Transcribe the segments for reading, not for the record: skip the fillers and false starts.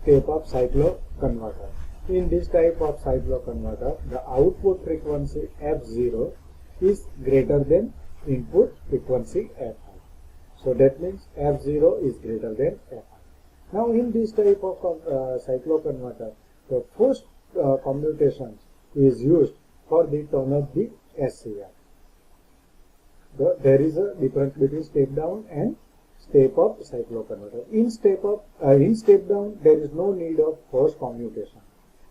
step of cycloconverter. In this type of cycloconverter, the output frequency F0 is greater than input frequency F1. So that means F0 is greater than F1. Now in this type of cycloconverter, the first commutation is used for the turn of the SCR. There is a difference between step down and step up cycloconverter. In step down, there is no need of force commutation.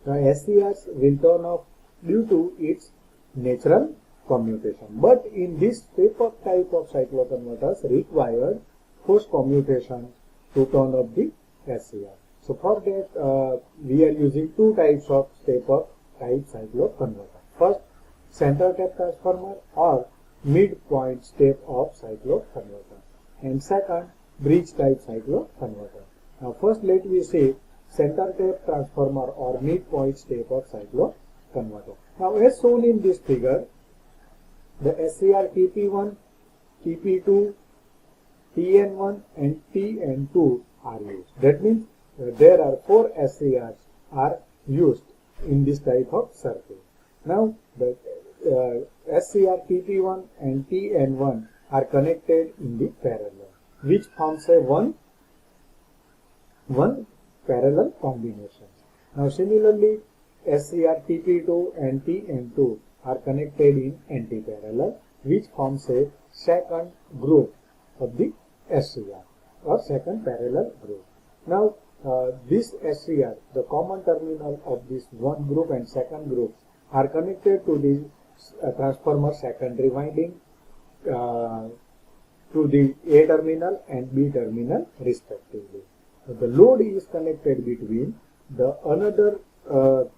The SCRs will turn off due to its natural commutation. But in this step up type of cycloconverters required force commutation to turn off the SCR. So for that we are using two types of step up type cycloconverter. First, center tap transformer or midpoint step up cycloconverter, and second, bridge type cycloconverter. Now first let me see center tap transformer or midpoint step up cycloconverter. Now as shown in this figure, the SCR TP1, TP2, TN1 and TN2 are used. That means there are 4 SCRs are used in this type of circuit. Now the SCR TP1 and TN1 are connected in the parallel, which forms a one parallel combination. Now similarly, SCR TP2 and TN2 are connected in anti-parallel, which forms a second group of the SCR or second parallel group. Now this SCR, the common terminal of this one group and second group, are connected to the transformer secondary winding to the A terminal and B terminal respectively. So the load is connected between the another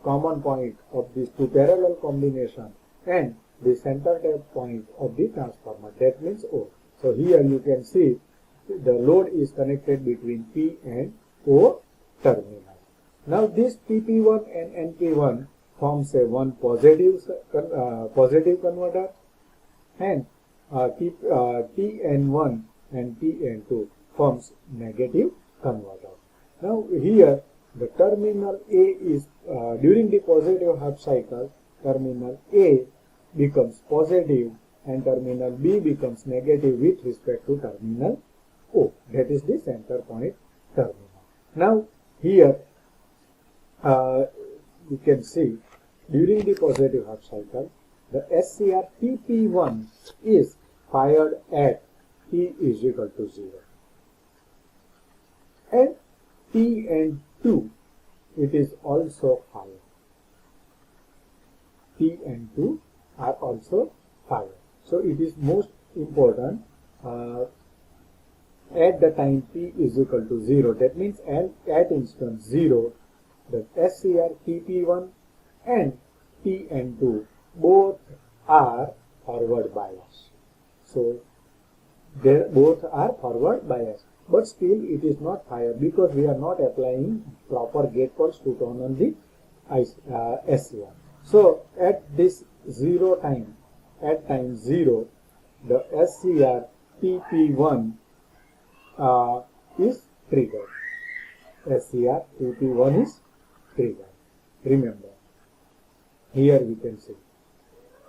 common point of these two parallel combination and the center tap point of the transformer, that means O. So here you can see the load is connected between P and O terminal. Now this PP1 and NP1 forms a one positive converter, and TN1 and TN2 forms negative converter. Now here the terminal A is during the positive half cycle, terminal A becomes positive and terminal B becomes negative with respect to terminal O. That is the center point terminal. Now here you can see during the positive half cycle, the SCR TP1 is fired at T is equal to 0, and TN2 it is also fired. TN2 are also fired. So it is most important at the time T is equal to 0. That means at instant 0, the SCR TP1 and TN2 both are forward bias. So they both are forward bias, but still it is not fired because we are not applying proper gate pulse to turn on the SCR. So at this 0 time, at time 0, the SCR TP1 is triggered. SCR TP1 is triggered. Remember, here we can see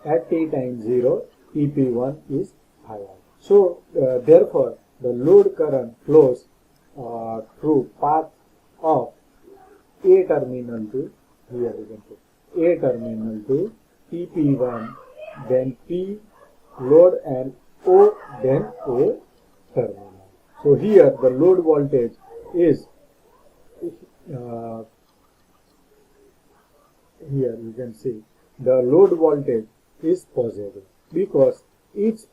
at T time 0, TP1 is fired. So therefore the load current flows through path of A terminal to, here we can see, A terminal to TP1, then P load and O, then A terminal. So here the load voltage is here you can see the load voltage is positive because this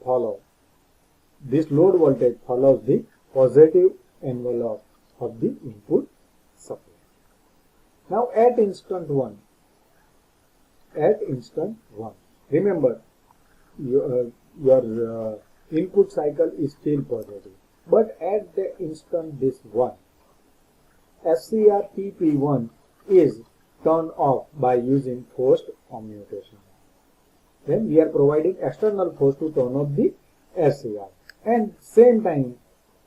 load voltage follows the positive envelope of the input supply. Now at instant 1, remember your input cycle is still positive, but at the instant this 1, SCR TP1 is turned off by using forced commutation. Then we are providing external force to turn off the SCR, and same time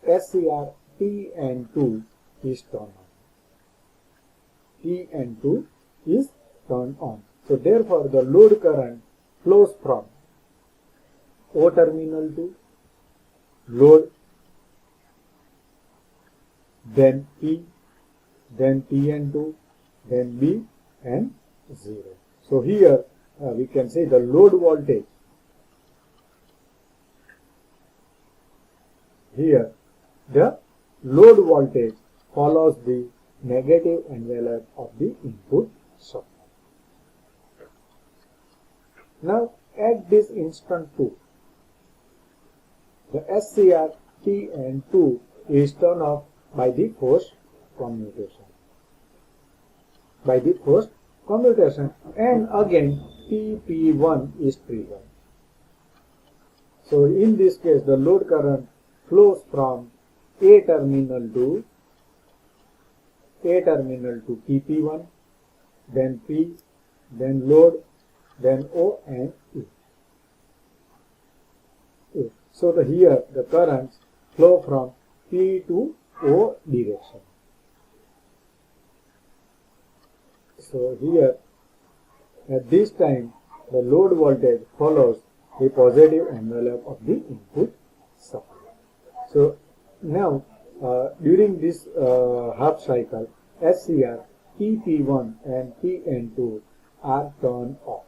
SCR TN2 is turned on. TN2 is turned on. So therefore the load current flows from O terminal to load, then P, then TN2, then B and 0. So here we can say the load voltage. Here the load voltage follows the negative envelope of the input supply. Now at this instant 2, the SCR TN2 is turned off by the forced commutation. And again TP1 is triggered. So in this case the load current flows from A terminal to TP1, then P, then load, then O and E. So here the currents flow from P to O direction. So here at this time the load voltage follows the positive envelope of the input supply. So now during this half cycle, SCR, TP1 and TN2 are turned off.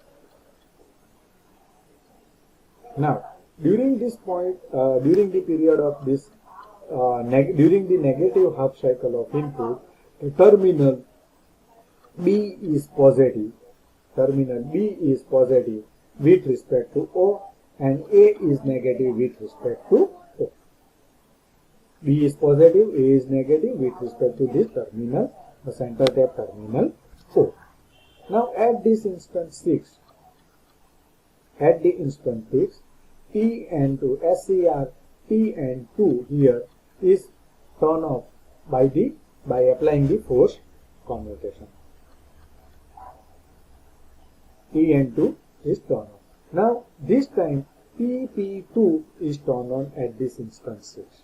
Now during this point, during the period of this, during the negative half cycle of input, the terminal B is positive. Terminal B is positive with respect to O and A is negative with respect to O. B is positive, A is negative with respect to this terminal, the center tap terminal O. Now at this instant 6, TN2, SCR TN2 here is turned off by applying the forced commutation. TN2 is turned off. Now this time TP2 is turned on at this instant 6.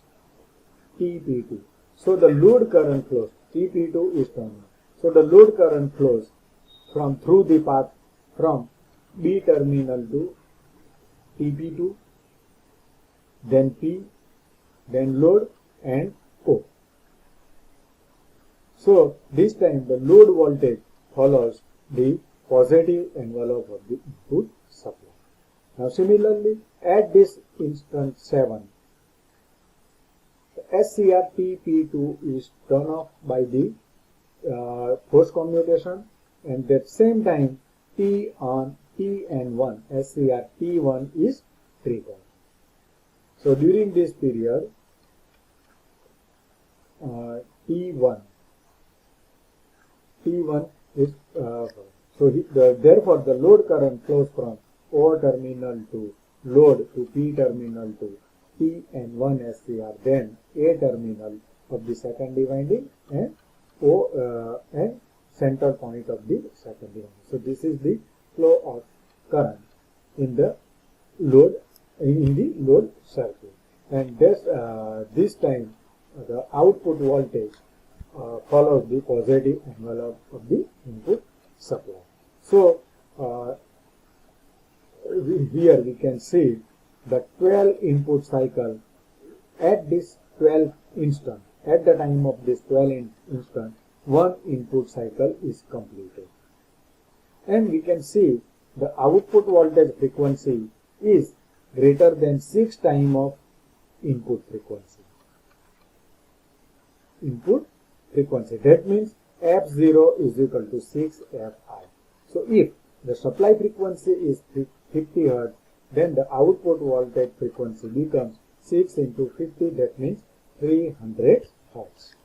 TP2. So the load current flows. TP2 is turned on. So the load current flows through the path from B terminal to TP2, then P, then load and O. So this time the load voltage follows the positive envelope of the input supply. Now similarly at this instant 7, the SCR TP2 is turned off by the forced commutation, and at the same time TN1, SCR T1 is triggered. So during this period T1 is therefore the load current flows from O terminal to load to P terminal to TN1 SCR, then A terminal of the secondary winding and O and center point of the secondary winding. So this is the flow of current in the load circuit, and this time the output voltage follows the positive envelope of the input supply. So here we can see the 12 input cycle at this 12th instant. At the time of this 12th instant, one input cycle is completed, and we can see the output voltage frequency is greater than 6 times of input frequency. That means F0 is equal to 6 Fi. So if the supply frequency is 50 Hz, then the output voltage frequency becomes 6 into 50, that means 300 Hz.